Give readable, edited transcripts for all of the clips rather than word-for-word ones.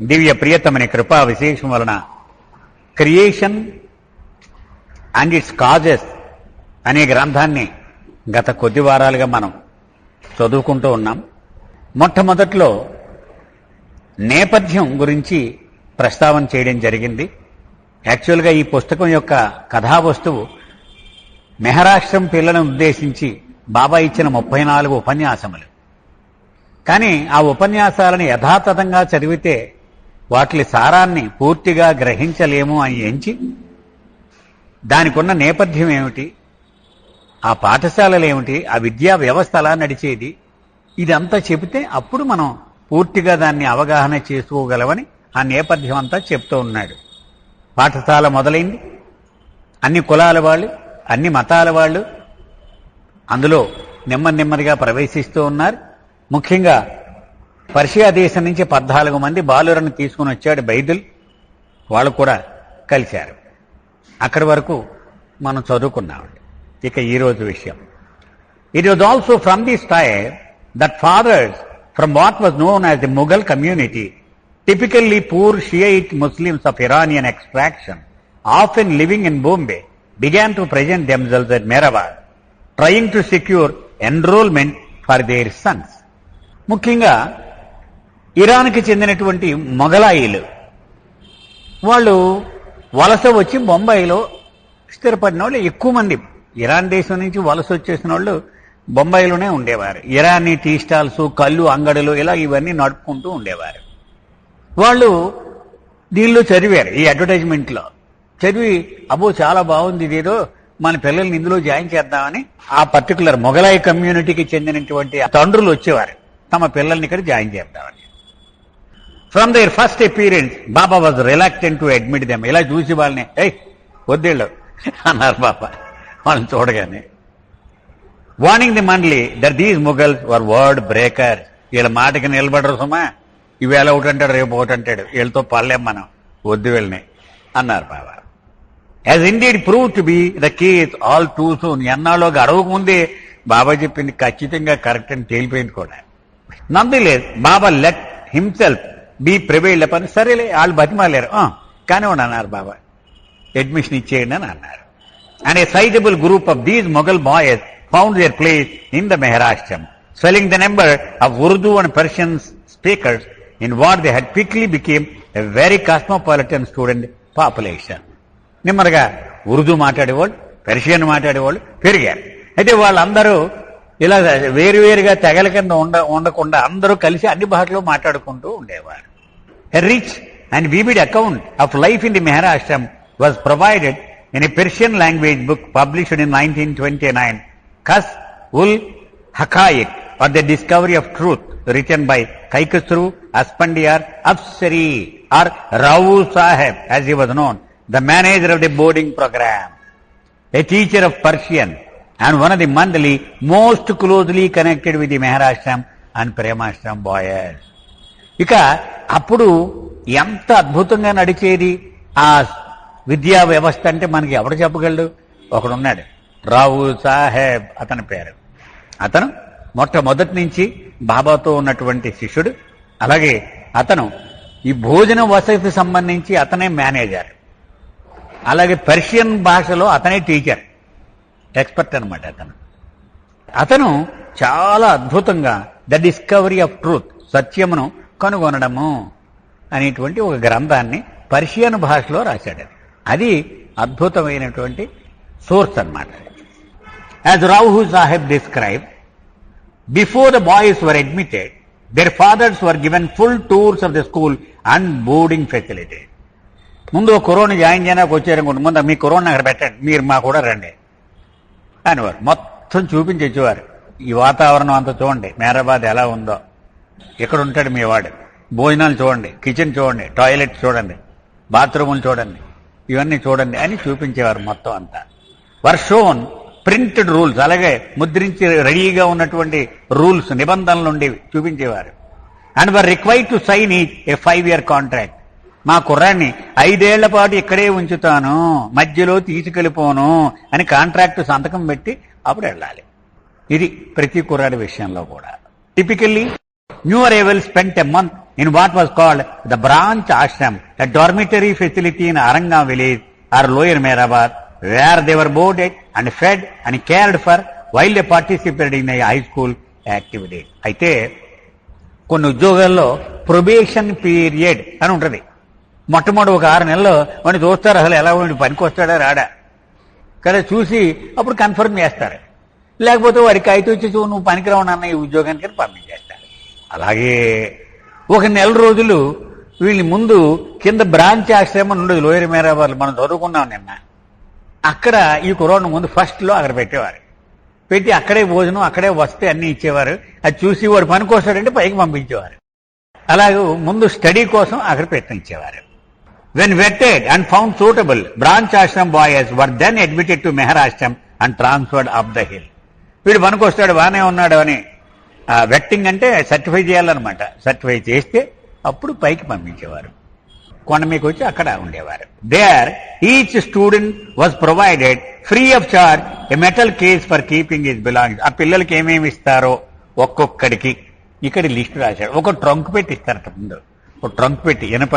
దివ్య ప్రియతమని కృపా విశేషం వలన క్రియేషన్ అండ్ ఇట్స్ కాజెస్ అనే గ్రంథాన్ని గత కొద్ది వారాలుగా మనం చదువుకుంటూ ఉన్నాం. మొట్టమొదట్లో నేపథ్యం గురించి ప్రస్తావన చేయడం జరిగింది. యాక్చువల్గా ఈ పుస్తకం యొక్క కథావస్తువు మెహరాష్ట్రం పిల్లలను ఉద్దేశించి బాబా ఇచ్చిన 34 ఉపన్యాసములు. కానీ ఆ ఉపన్యాసాలను యథాతథంగా చదివితే వాటి సారాన్ని పూర్తిగా గ్రహించలేము అని ఎంచి దానికున్న నేపథ్యం ఏమిటి, ఆ పాఠశాలలు ఏమిటి, ఆ విద్యా వ్యవస్థ ఎలా నడిచేది, ఇదంతా చెబితే అప్పుడు మనం పూర్తిగా దాన్ని అవగాహన చేసుకోగలమని ఆ నేపథ్యం అంతా చెప్తూ ఉన్నాడు. పాఠశాల మొదలైంది, అన్ని కులాల వాళ్ళు, అన్ని మతాల వాళ్ళు అందులో నెమ్మదిగా ప్రవేశిస్తూ ఉన్నారు. ముఖ్యంగా పర్షియా దేశం నుంచి 14 మంది బాలురನ್ನು తీసుకుని వచ్చాడు బైబిల్. వాళ్ళు కూడా కలిశారు. అక్కడి వరకు మనం చదువుకున్నామండి. ఇక ఈరోజు విషయం, it was also from this time that fathers from what was known as the Mughal community, typically poor Shiite Muslims of Iranian extraction, often living in Bombay, began to present themselves at Mehrabad, trying to secure enrollment for their sons. ముఖ్యంగా ఇరాన్కి చెందినటువంటి మొఘలాయిలు వాళ్ళు వలస వచ్చి బొంబాయిలో స్థిరపడిన వాళ్ళు ఎక్కువ మంది. ఇరాన్ దేశం నుంచి వలస వచ్చేసిన వాళ్ళు బొంబాయిలోనే ఉండేవారు. ఇరానీ టీ స్టాల్స్, కళ్ళు అంగడులు ఇలా ఇవన్నీ నడుపుకుంటూ ఉండేవారు. వాళ్ళు దీనిలో చదివారు, ఈ అడ్వర్టైజ్మెంట్లో చదివి అబ్బో చాలా బాగుంది, ఇదేదో మన పిల్లల్ని ఇందులో జాయిన్ చేద్దామని ఆ పర్టికులర్ మొఘలాయి కమ్యూనిటీకి చెందినటువంటి తండ్రులు వచ్చేవారు తమ పిల్లల్ని ఇక్కడ జాయిన్ చేద్దామని. From their first appearance Baba was reluctant to admit them. ఇలా చూసి వాళ్ళని వద్దేళ్ళు అన్నారు బాబా వాళ్ళని చూడగానే. Warning the mandali that these Mughals were word breaker. వీళ్ళ మాటకి నిలబడరు సుమా, ఇవేళ ఒకటి అంటాడు రేపు ఒకటి అంటాడు, వీళ్ళతో పడలేం మనం, వద్దు వెళ్ళని అన్నారు Baba. As indeed proved to be the case all too soon. ఎన్నాళ్ళోగా అడవక ముందే బాబా చెప్పింది ఖచ్చితంగా కరెక్ట్ అని తేలిపోయింది కూడా. నందులేదు Baba let himself be prevailed up అని. సరేలే వాళ్ళు బతిమాలేరు, కానివ్వండి అన్నారు బాబా, అడ్మిషన్ ఇచ్చేయండి అని అన్నారు. And a sizable group of these Mughal boys found their place in the Meherashram, swelling the number of Urdu and Persian speakers in what they had quickly became a very cosmopolitan student population. నిమ్మదిగా ఉర్దూ మాట్లాడేవాళ్ళు, Persian మాట్లాడేవాళ్ళు పెరిగారు. అయితే వాళ్ళందరూ ఇలా వేరువేరుగా తెగల కింద ఉండకుండా అందరూ కలిసి అన్ని భాషలో మాట్లాడుకుంటూ ఉండేవారు. A rich and vivid account of life in the Maharashtra was provided in a Persian language book published in 1929, Kashf-ul-Haqaiq, or the Discovery of Truth, written by Kaikhosru Asfandiar Afsari, or Rao Sahib as he was known, the manager of the boarding program, a teacher of Persian and one of the monthly most closely connected with the Maharashtra and Premashram boys. ఇక అప్పుడు ఎంత అద్భుతంగా నడిచేది ఆ విద్యా వ్యవస్థ అంటే మనకి ఎవరు చెప్పగలడు? ఒకడున్నాడు, రావు సాహెబ్ అతని పేరు. అతను మొట్టమొదటి నుంచి బాబాతో ఉన్నటువంటి శిష్యుడు. అలాగే అతను ఈ భోజన వసతికి సంబంధించి అతనే మేనేజర్. అలాగే పర్షియన్ భాషలో అతనే టీచర్, ఎక్స్పర్ట్ అనమాట అతను చాలా అద్భుతంగా ద డిస్కవరీ ఆఫ్ ట్రూత్, సత్యమును కనుగొనడము అనేటువంటి ఒక గ్రంథాన్ని పర్షియన్ భాషలో రాశాడు. అది అద్భుతమైనటువంటి సోర్స్ అన్నమాట. As Rao Saheb describe, before the boys were admitted, their fathers were given full tours of the school and boarding facility. ముందు కరోనా జాయిన్ చేయడానికి వచ్చారనుకోండి, ముందు మీ కరోనా అక్కడ పెట్టండి, మీరు మా కూడా రండి అనేవారు. మొత్తం చూపించేవారు. ఈ వాతావరణం అంతా చూడండి, మెహరాబాద్ ఎలా ఉందో, ఎక్కడ ఉంటాడు మీ వాడు, భోజనాలు చూడండి, కిచెన్ చూడండి, టాయిలెట్ చూడండి, బాత్రూములు చూడండి, ఇవన్నీ చూడండి అని చూపించేవారు మొత్తం అంతా. వర్ షోన్ ప్రింటెడ్ రూల్స్, అలాగే ముద్రించి రెడీగా ఉన్నటువంటి రూల్స్, నిబంధనలు ఉండేవి చూపించేవారు. And were required to sign a 5-year contract. మా కుర్రాన్ని 5 ఏళ్ల పాటు ఇక్కడే ఉంచుతాను, మధ్యలో తీసుకెళ్ళిపోను అని కాంట్రాక్ట్ సంతకం పెట్టి అప్పుడు వెళ్ళాలి. ఇది ప్రతి కుర్రాడి విషయంలో కూడా. Typically new arrival spent a month in what was called the branch ashram, a dormitory facility in Arangam village or Lower Mehrabad, where they were boarded and fed and cared for while they participated in a high school activity. అయితే కొన్ని ఉద్యోగాల్లో probation period అని ఉంటుంది. మొట్టమొదటి ఒక 6 నెలలు వాడిని చూస్తారు, అసలు ఎలా వాడి పనికి వస్తాడా రాడా కదా చూసి అప్పుడు కన్ఫర్మ్ చేస్తారు. లేకపోతే వాడికి అయితే వచ్చి నువ్వు పనికిరావు నాన్న ఈ ఉద్యోగానికి పంపించేస్తారు. అలాగే ఒక నెల రోజులు వీళ్ళని ముందు కింద బ్రాంచ్ ఆశ్రమం ఉండదు లోయర్ మేరాబాద్, మనం చదువుకున్నాం నిన్న. అక్కడ ఈ కుర్రాడిని ముందు ఫస్ట్లో అక్కడ పెట్టేవారు. పెట్టి అక్కడే భోజనం అక్కడే వస్తే అన్ని ఇచ్చేవారు. అది చూసి వాడు పనికొస్తాడంటే పైకి పంపించేవారు. అలాగే ముందు స్టడీ కోసం అక్కడ పెట్టించేవారు. When vetted and found suitable, branch ashram boys were then admitted to Mehar ashram and transferred up the hill. వీడు పనికొస్తాడు బాగానే ఉన్నాడు అని వెట్టింగ్ అంటే సర్టిఫై చేయాలన్నమాట. సర్టిఫై చేస్తే అప్పుడు పైకి పంపించేవారు. కొండ మీకు వచ్చి అక్కడ ఉండేవారు. There each student was provided free of charge a metal case for keeping his belongings. ఆ పిల్లలకి ఏమేమి ఇస్తారో ఒక్కొక్కడికి ఇక్కడ లిస్ట్ రాశాడు. ఒక ట్రంక్ పెట్టి ఇస్తారట ముందు. ఒక ట్రంక్ పెట్టి ఇనప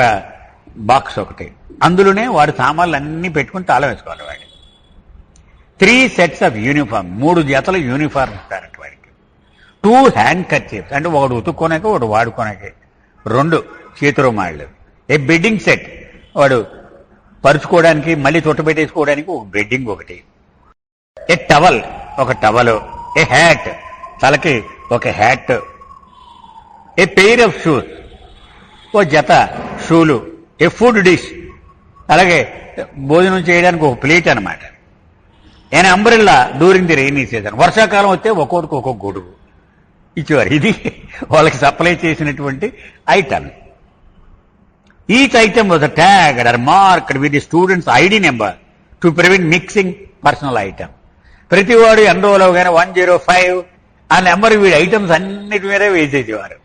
బాక్స్ ఒకటి, అందులోనే వాడు సామాన్లు అన్ని పెట్టుకుని తాళం వేసుకోవాలి. వాడు 3 sets ఆఫ్ యూనిఫామ్, 3 జతల యూనిఫార్మ్ ఇస్తారట వాడికి. 2 హ్యాండ్ కర్చీఫ్స్ అంటే ఒకటి ఉతుక్కోనాక ఒకటి వాడుకోనాక, 2 చేతి రుమాళ్ళు. ఏ బెడ్డింగ్ సెట్, వాడు పరుచుకోవడానికి మళ్ళీ చుట్టబెట్టేసుకోవడానికి ఒక బెడ్డింగ్ ఒకటి. ఏ టవల్, ఒక టవల్. ఏ హ్యాట్, తలకి ఒక hat. A pair of shoes, ఓ జత షూలు. ఏ ఫుడ్ డిష్, అలాగే భోజనం చేయడానికి ఒక ప్లేట్ అనమాట. An umbrella during the rainy season, వర్షాకాలం వస్తే ఒక్కొక్కరికి ఒక్కొక్క గొడుగు ఇచ్చేవారు. ఇది వాళ్ళకి సప్లై చేసినటువంటి item. Each item was tagged or marked with the students ID number to prevent mixing personal item. ప్రతివాడు ఎన్రోల్ అవగానే 105 ఆ నెంబర్ వీడి ఐటమ్స్ అన్నిటి మీద వేసేసేవారు.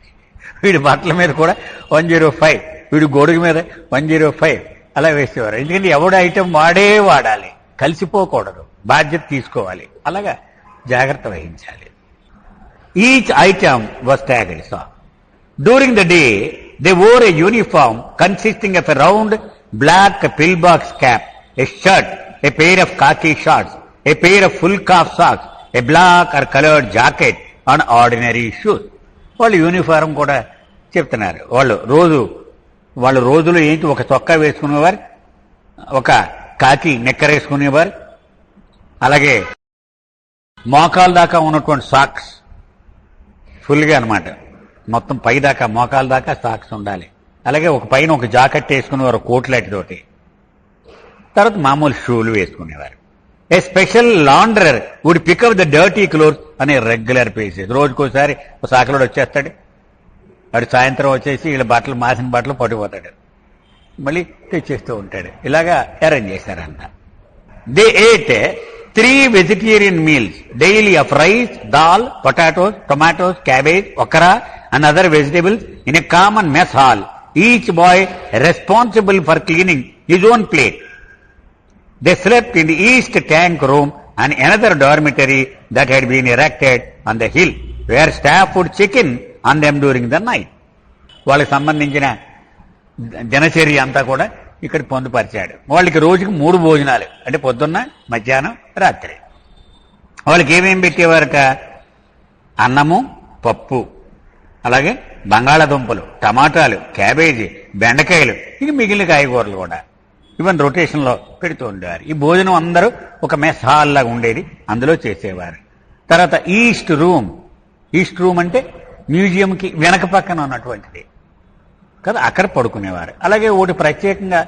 వీడి బట్టల మీద కూడా 105, వీడి గొడుగు మీద 105 అలా వేసేవారు. ఎందుకంటే ఎవడు ఐటమ్ వాడే వాడాలి, కలిసిపోకూడదు, బాధ్యత తీసుకోవాలి, అలాగా జాగ్రత్త వహించాలి. Each item was tagged. So during the day they wore a uniform consisting of a round black pill box cap, a shirt, a pair of khaki shorts, a pair of full calf socks, a black or coloured jacket and ordinary shoes. వాళ్ళు uniform కూడా చెప్తున్నారు. వాళ్ళ రోజులు ఏంటి, ఒక చొక్కా వేసుకునేవారు, ఒక కాకి నెక్కర్ వేసుకునేవారు, అలాగే మోకాల దాకా ఉన్నటువంటి సాక్స్ ఫుల్గా అనమాట, మొత్తం పై దాకా మోకాల దాకా సాక్స్ ఉండాలి. అలాగే ఒక పైన ఒక జాకెట్ వేసుకునేవారు కోట్లాటితోటి. తర్వాత మామూలు షూలు వేసుకునేవారు. A special launderer would pick up the dirty clothes అనే రెగ్యులర్ బేసిస్. రోజుకోసారి ఒక సాకలోడు వచ్చేస్తాడు, వాడు సాయంత్రం వచ్చేసి వీళ్ళ బట్టలు మాసిన బట్టలు పట్టుకుపోతాడు, మళ్ళీ తెచ్చేస్తూ ఉంటాడు. ఇలాగా అరేంజ్ చేశారంట. They ate 3 vegetarian meals daily of rice, dal, potatoes, tomatoes, cabbage, okra and other vegetables in a common mess hall. Each boy responsible for cleaning his own plate. They slept in the east tank room and another dormitory that had been erected on the hill, where staff would check in on them during the night. వాళ్ళకి సంబంధించిన దినచర్య అంతా కూడా ఇక్కడ పొందుపరిచాడు. వాళ్ళకి రోజుకి 3 భోజనాలు, అంటే పొద్దున్న, మధ్యాహ్నం, రాత్రి. వాళ్ళకి ఏమేమి పెట్టేవారట, అన్నము, పప్పు, అలాగే బంగాళాదుంపలు, టమాటాలు, క్యాబేజీ, బెండకాయలు, ఇక మిగిలిన కాయగూరలు కూడా ఇవన్నీ రొటేషన్లో పెడుతూ ఉండేవారు. ఈ భోజనం అందరూ ఒక మెస్ హాల్ లాగా ఉండేది, అందులో చేసేవారు. తర్వాత ఈస్ట్ రూమ్ అంటే మ్యూజియంకి వెనక పక్కన ఉన్నటువంటిది కదా, అక్కడ పడుకునేవారు. అలాగే ఒకటి ప్రత్యేకంగా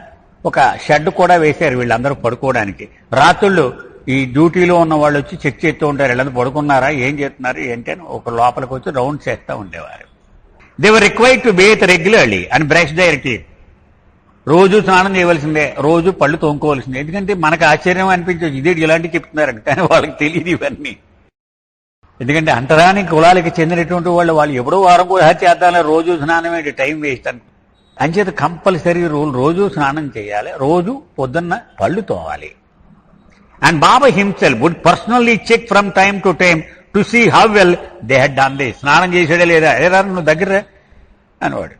ఒక షెడ్ కూడా వేశారు వీళ్ళందరూ పడుకోవడానికి. రాత్రుళ్ళు ఈ డ్యూటీలో ఉన్న వాళ్ళు వచ్చి చెక్ చేస్తూ ఉంటారు, వీళ్ళందరూ పడుకున్నారా, ఏం చేస్తున్నారు ఏంటి అని ఒక లోపలికి వచ్చి రౌండ్ చేస్తూ ఉండేవారు. They were required to Beth regularly and brush their teeth. రోజు స్నానం చేయవలసిందే, రోజు పళ్ళు తోముకోవాల్సిందే. ఎందుకంటే మనకు ఆశ్చర్యం అనిపించదు, ఇదే ఇలాంటివి చెప్తున్నారని, కానీ వాళ్ళకి తెలియదు ఇవన్నీ. ఎందుకంటే అంటరాని కులాలకి చెందినటువంటి వాళ్ళు ఎప్పుడో వారం కూడా చేద్దామని రోజు స్నానం ఏంటి, టైం వేస్ట్ అని. అంచేత కంపల్సరీ రోజు స్నానం చేయాలి, రోజు పొద్దున్న పళ్ళు తోవాలి. And Baba himself would personally check from time to time to see how well they had done this. స్నానం చేసాడే లేదా, ఏదా నువ్వు దగ్గర అనేవాడు.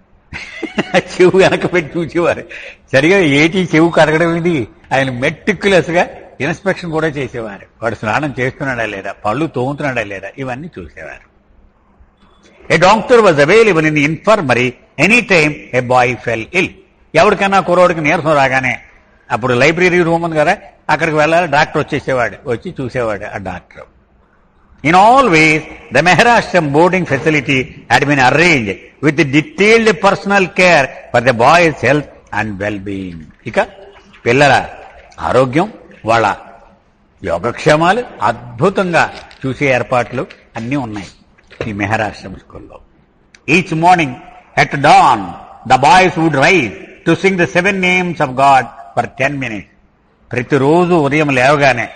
చెవు వెనక పెట్టి చూసేవారు. సరిగా ఏటి చెవు కడగడం ఇది ఆయన మెటిక్యులస్ గా ఇన్స్పెక్షన్ కూడా చేసేవారు. వాడు స్నానం చేస్తున్నాడా లేదా, పళ్ళు తోముతున్నాడా లేదా, ఇవన్నీ చూసేవారు. A doctor was available in the infirmary any time a boy fell ill. ఎవరికైనా కుర్రోడికి నీరసం రాగానే అప్పుడు లైబ్రరీ రూమ్ ఉంది కదా, అక్కడికి వెళ్ళాలి, డాక్టర్ వచ్చేసేవాడు, వచ్చి చూసేవాడు ఆ doctor. In all ways, the Maharashtra boarding facility had been arranged with the detailed personal care for the boys' health and well-being. ఇక పిల్లల ఆరోగ్యం, వాళ్ళ యోగక్షేమాలు అద్భుతంగా చూసే ఏర్పాట్లు అన్నీ ఉన్నాయి ఈ మెహరాశ్రమ స్కూల్లో. Each morning at dawn, the boys would rise to sing the 7 names of God for 10 minutes. ప్రతిరోజు ఉదయం లేవగానే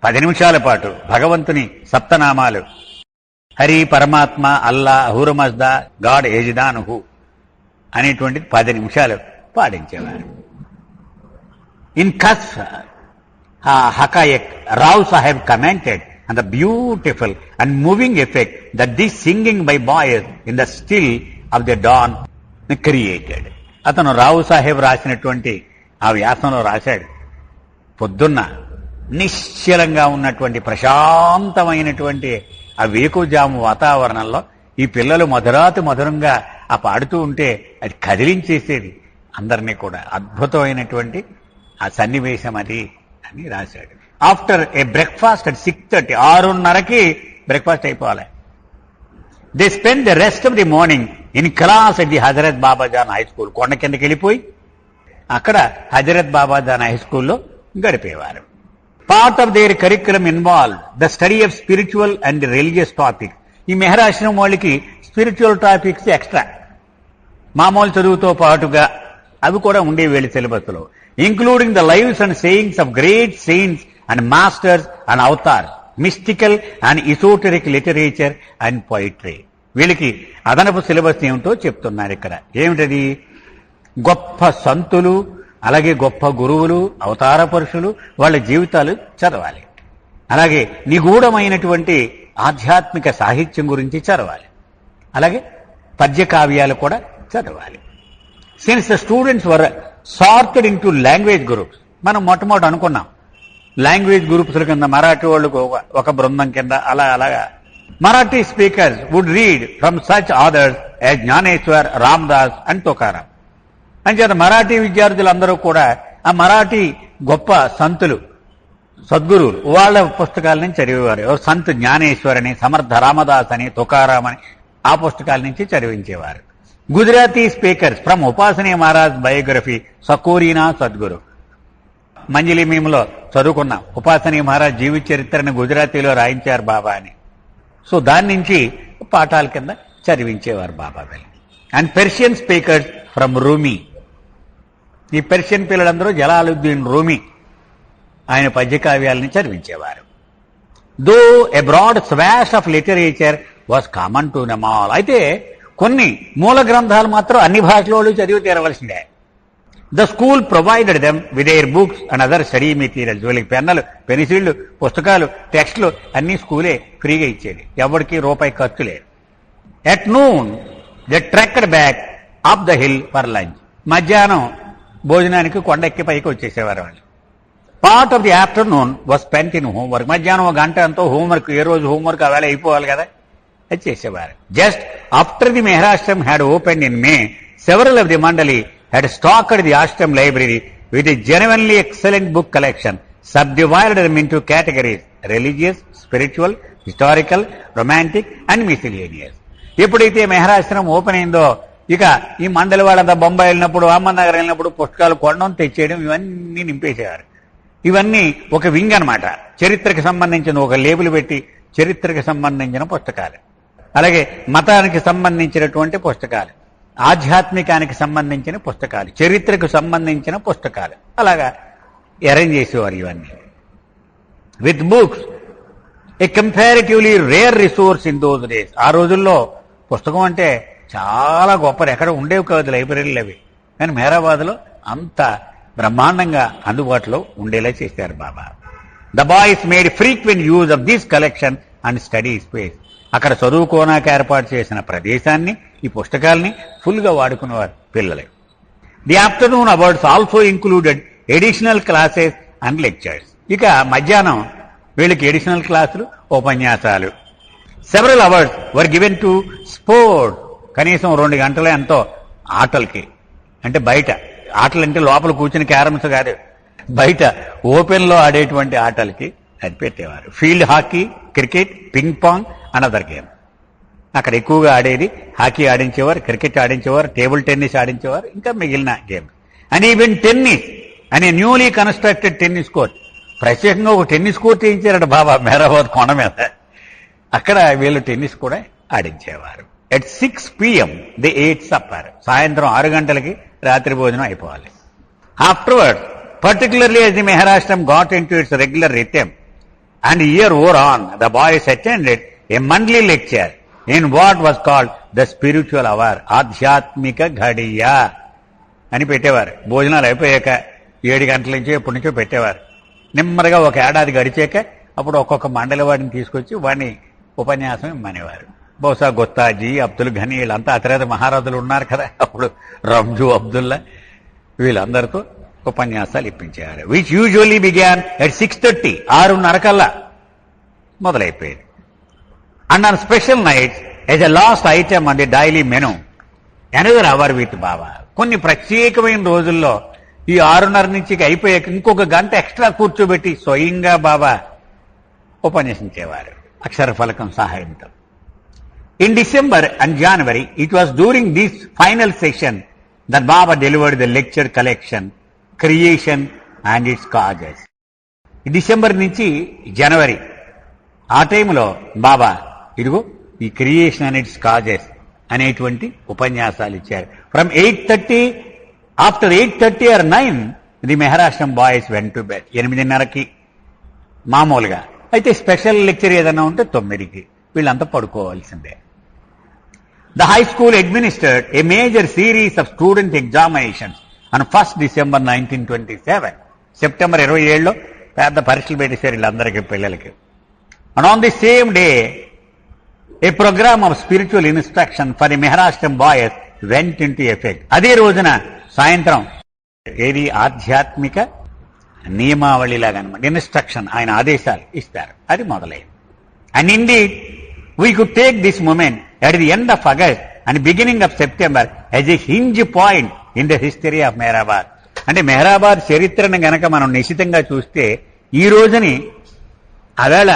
10 నిమిషాల పాటు భగవంతుని సప్తనామాలు హరి, పరమాత్మ, అల్లా, హూరమజ్దా, గాడ్ ఏజిదానుహు అనేటువంటిది 10 నిమిషాలు పాటించేవారు. ఇన్ కస్ హకాయక్ Rao Saheb commented on the beautiful and moving effect that this singing by boys in the still of the dawn created. అతను రావు సాహెబ్ రాసినటువంటి ఆ వ్యాసంలో రాశాడు, పొద్దున్న నిశ్చలంగా ఉన్నటువంటి ప్రశాంతమైనటువంటి ఆ వేకుజాము వాతావరణంలో ఈ పిల్లలు మధురాతి మధురంగా ఆ పాడుతూ ఉంటే అది కదిలించేసేది అందరినీ కూడా. అద్భుతమైనటువంటి ఆ సన్నివేశం అది అని రాశాడు. ఆఫ్టర్ ఏ బ్రేక్ఫాస్ట్ అట్ 6:30, 6:30కి బ్రేక్ఫాస్ట్ అయిపోవాలి. They spend the rest of the morning in class at the Hazrat Babajan high school. కొండ కిందకి వెళ్ళిపోయి అక్కడ హజరత్ బాబాజాన్ హై స్కూల్లో గడిపేవారు. Part of their curriculum involve the study of spiritual and religious topics. ఈ మెహరాశ్రమం వాళ్ళకి స్పిరిచువల్ టాపిక్స్ ఎక్స్ట్రా, మామూలు చదువుతో పాటుగా అవి కూడా ఉండేవి వీళ్ళ సిలబస్లో. Including the lives and sayings of great saints and masters and avatars, mystical and esoteric literature and poetry. వీళ్ళకి అదనపు సిలబస్ ఏమిటో చెప్తున్నారు ఇక్కడ. ఏమిటది? గొప్ప సంతులు, అలాగే గొప్ప గురువులు, అవతార పురుషులు, వాళ్ళ జీవితాలు చదవాలి. అలాగే నిగూఢమైనటువంటి ఆధ్యాత్మిక సాహిత్యం గురించి చదవాలి. అలాగే పద్య కావ్యాలు కూడా చదవాలి. Since the students were sorted in to language groups, మనం మొట్టమొదటి అనుకున్నాం లాంగ్వేజ్ గ్రూప్స్ కింద మరాఠీ వాళ్ళకు ఒక బృందం కింద అలాగా Marathi speakers would read from such authors as Jnaneshwar, Ramdas and Tukaram. అంచేత మరాఠీ విద్యార్థులందరూ కూడా ఆ మరాఠీ గొప్ప సంతులు, సద్గురువులు వాళ్ళ పుస్తకాల నుంచి చదివేవారు. సంత్ జ్ఞానేశ్వర్ అని, సమర్థ రామదాస్ అని, తుకారాం అని ఆ పుస్తకాల నుంచి చదివించేవారు. Gujarati speakers from Upasani Maharaj biography Sakorina Sadguru. మంజలి మేములో చదువుకున్నాం, ఉపాసనీ మహారాజ్ జీవిత చరిత్రను గుజరాతీలో రాయించారు బాబా అని. సో దాని నుంచి పాఠాల కింద చదివించేవారు బాబా వెళ్ళి. And Persian speakers from Rumi. ఈ పెర్షియన్ పిల్లలందరూ జలాలుద్దీన్ రూమీ ఆయన పద్యకావ్యాలని చదివించేవారు. Though a broad swath of literature was common to them all. అయితే కొన్ని మూల గ్రంథాలు మాత్రం అన్ని భాషలలో చదివి తీరవలసిందే. The school provided them with their books and other study materials. వీళ్ళకి పెన్నులు, పెన్సిళ్లు, పుస్తకాలు, టెక్స్టులు అన్ని స్కూలే ఫ్రీగా ఇచ్చేది, ఎవరికి రూపాయి ఖర్చు లేదు. At noon they trekked back up the hill for lunch. మధ్యాహ్నం భోజనానికి కొండ ఎక్కి పైకి వచ్చేసేవారు వాళ్ళు. Part of the afternoon was spent in homework. మధ్యాహ్నం 1 గంట ఎంతో హోంవర్క్, ఏ రోజు హోంవర్క్ ఆ వేళ అయిపోవాలి కదా, అది చేసేవారు. Just after the Meherashram had open in May, several of the mandali had stocked the ashram library with a genuinely excellent book collection, subdivided them into categories: religious, spiritual, historical, romantic and miscellaneous. ఎప్పుడైతే మెహరాశ్రమం open అయిందో ఇక ఈ మండలి వాళ్ళంతా బొంబాయి వెళ్ళినప్పుడు, అహ్మద్నగర్ వెళ్ళినప్పుడు పుస్తకాలు కొనడం, తెచ్చేయడం ఇవన్నీ నింపేసేవారు. ఇవన్నీ ఒక వింగ్ అనమాట. చరిత్రకు సంబంధించిన ఒక లేబుల్ పెట్టి చరిత్రకు సంబంధించిన పుస్తకాలు, అలాగే మతానికి సంబంధించినటువంటి పుస్తకాలు, ఆధ్యాత్మికానికి సంబంధించిన పుస్తకాలు, చరిత్రకు సంబంధించిన పుస్తకాలు, అలాగా అరేంజ్ చేసేవారు ఇవన్నీ. With books A comparatively rare resource in those days. ఆ రోజుల్లో పుస్తకం అంటే చాలా గొప్పది, ఎక్కడ ఉండేవి కాదు లైబ్రరీలు అవి. కానీ మెహరాబాద్లో అంత బ్రహ్మాండంగా అందుబాటులో ఉండేలా చేశారు Baba. The boys made frequent use of this collection and study space. అక్కడ చదువుకోనాక ఏర్పాటు చేసిన ప్రదేశాన్ని, ఈ పుస్తకాలని ఫుల్గా వాడుకునేవారు పిల్లలు. The afternoon hours also included additional classes and lectures. ఇక మధ్యాహ్నం వీళ్ళకి ఎడిషనల్ క్లాసులు, ఉపన్యాసాలు. Several hours were given to sport. కనీసం 2 గంటలే ఎంతో ఆటలకి, అంటే బయట ఆటలంటే లోపల కూర్చుని క్యారమ్స్ కాదు, బయట ఓపెన్లో ఆడేటువంటి ఆటలకి అది పెట్టేవారు. Field hockey, cricket, ping pong and other game. అక్కడ ఎక్కువగా ఆడేది హాకీ ఆడించేవారు, క్రికెట్ ఆడించేవారు, టేబుల్ టెన్నిస్ ఆడించేవారు, ఇంకా మిగిలిన గేమ్. అండ్ ఈవెన్ టెన్నిస్ అనే న్యూలీ కన్స్ట్రక్టెడ్ టెన్నిస్ కోర్ట్. ప్రత్యేకంగా ఒక టెన్నిస్ కోర్ట్ వేయించారట బాబా మెహరాబాద్ కొండ మీద. అక్కడ వీళ్ళు టెన్నిస్ కూడా ఆడించేవారు. At 6 PM they ate supper. సాయంత్రం 6 గంటలకి రాత్రి భోజనం అయిపోవాలి. Afterward, particularly as the Maharashtra got into its regular rhythm and year wore on, the boys attended a monthly lecture in what was called the spiritual hour, ఆధ్యాత్మిక ఘడియ అని పెట్టేవారు. భోజనాలు అయిపోయాక 7 గంటల నుంచో ఎప్పటి నుంచో పెట్టేవారు. నెమ్మదిగా ఒక ఏడాది గడిచాక అప్పుడు ఒక్కొక్క మండలి వాడిని తీసుకొచ్చి వాడిని ఉపన్యాసం ఇమ్మనేవారు. బహుశా గొత్తాజీ, అబ్దుల్ ఘనీ వీళ్ళంతా అతిరేత మహారాజులు ఉన్నారు కదా, అప్పుడు రంజు, అబ్దుల్లా వీళ్ళందరితో ఉపన్యాసాలు ఇప్పించారు. విచ్ యూజువల్లీ బిగాన్ ఎట్ 6:30, 6:30 కల్లా మొదలైపోయింది. And on special nights as a last item on the daily menu another hour with Baba. కొన్ని ప్రత్యేకమైన రోజుల్లో ఈ 6:30 నుంచి అయిపోయాక ఇంకొక గంట ఎక్స్ట్రా కూర్చోబెట్టి స్వయంగా బాబా ఉపన్యసించేవారు అక్షర ఫలకం సహాయంతో. In December and January, it was during this final session that Baba delivered the lecture collection creation and it's causes. December నుంచి జనవరి ఆ టైంలో బాబా ఇదిగో ఈ క్రియేషన్ అండ్ ఇట్స్ కాజెస్ అనేటువంటి ఉపన్యాసాలు ఇచ్చారు. From 8:30, after 8:30 or 9 the Meherashram boys went to bed. 8:30కి మామూలుగా, అయితే స్పెషల్ లెక్చర్ ఏదైనా ఉంటే 9కి వీళ్ళంతా పడుకోవాల్సిందే. The high school administered a major series of student examinations on 1st December 1927. September 27లో పెద్ద పరీక్షలు పెట్టేశారు వీళ్ళందరికీ, పిల్లలకి. And on the same day a programme of spiritual instruction for the Meherashram boys went into effect. అదే రోజున సాయంత్రం ఏది ఆధ్యాత్మిక నియమావళిలాగా అనమాట, ఇన్స్ట్రక్షన్, ఆయన ఆదేశాలు ఇస్తారు, అది మొదలైంది. And indeed we could take this moment at the end of August and beginning of September as a hinge point in the history of Meherabad. అంటే మెహరాబాద్ చరిత్రను గనక మనం నిశితంగా చూస్తే ఈ రోజుని అవేళ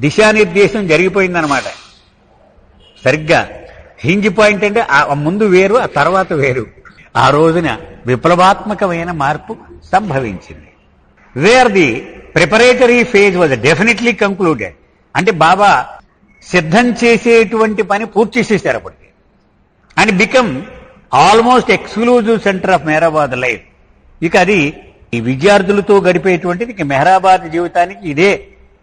దిశానిర్దేశం జరిగిపోయిందనమాట. సరిగ్గా హింజ్ పాయింట్ అంటే ఆ ముందు వేరు, ఆ తర్వాత వేరు. ఆ రోజున విప్లవాత్మకమైన మార్పు సంభవించింది. Wear the preparatory phase was definitely concluded. అంటే బాబా సిద్ధం చేసేటువంటి పని పూర్తి చేసేశారు అప్పటికి. And become almost exclusive centre of Meherabad life. ఇక అది ఈ విద్యార్థులతో గడిపేటువంటిది ఇక మెహరాబాద్ జీవితానికి ఇదే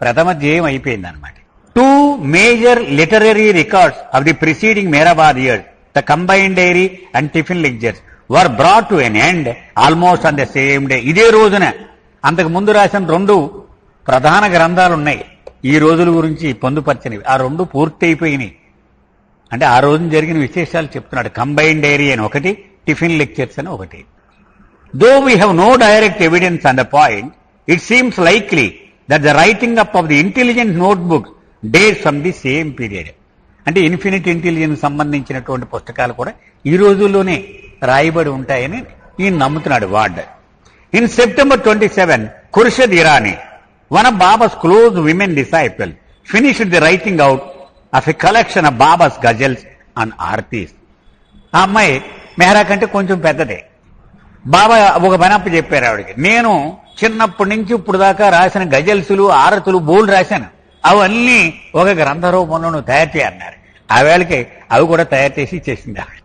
ప్రథమ ధ్యేయం అయిపోయింది అనమాట. 2 major literary records of the preceding Meherabad years, the combined diary and tiffin lectures were brought to an end almost on the same day. ఇదే రోజున అంతకు ముందు రాసిన 2 ప్రధాన గ్రంథాలు ఉన్నాయి ఈ రోజుల గురించి పొందుపరిచినవి. ఆ 2 పూర్తి అయిపోయినాయి. అంటే ఆ రోజున జరిగిన విశేషాలు చెప్తున్నాడు. కంబైన్డ్ డైరీ అని ఒకటి, టిఫిన్ లెక్చర్స్ అని ఒకటి. Though we have no direct evidence on the point, it seems likely that the writing up of the intelligent notebooks dates from the same period. అంటే ఇన్ఫినిట్ ఇంటెలిజెన్స్ సంబంధించినటువంటి పుస్తకాలు కూడా ఈ రోజుల్లోనే రాయబడి ఉంటాయని ఈయన నమ్ముతున్నాడు Ward. In September 27, Khurshed Irani, one of Baba's close women disciples, finished the writing out of a collection of Baba's ghazals and artis. ఆ అమ్మాయి మెహరా కంటే కొంచెం పెద్దదే. బాబా ఒక పనప్పు చెప్పారు ఆవిడకి, నేను చిన్నప్పటి నుంచి ఇప్పుడు దాకా రాసిన గజల్సులు, ఆరతులు బోల్డ్ రాశాను, అవన్నీ ఒక గ్రంథ రూపంలో నువ్వు తయారు చేయన్నారు. ఆ వేళకి అవి కూడా తయారు చేసి ఇచ్చేసింది ఆవిడ.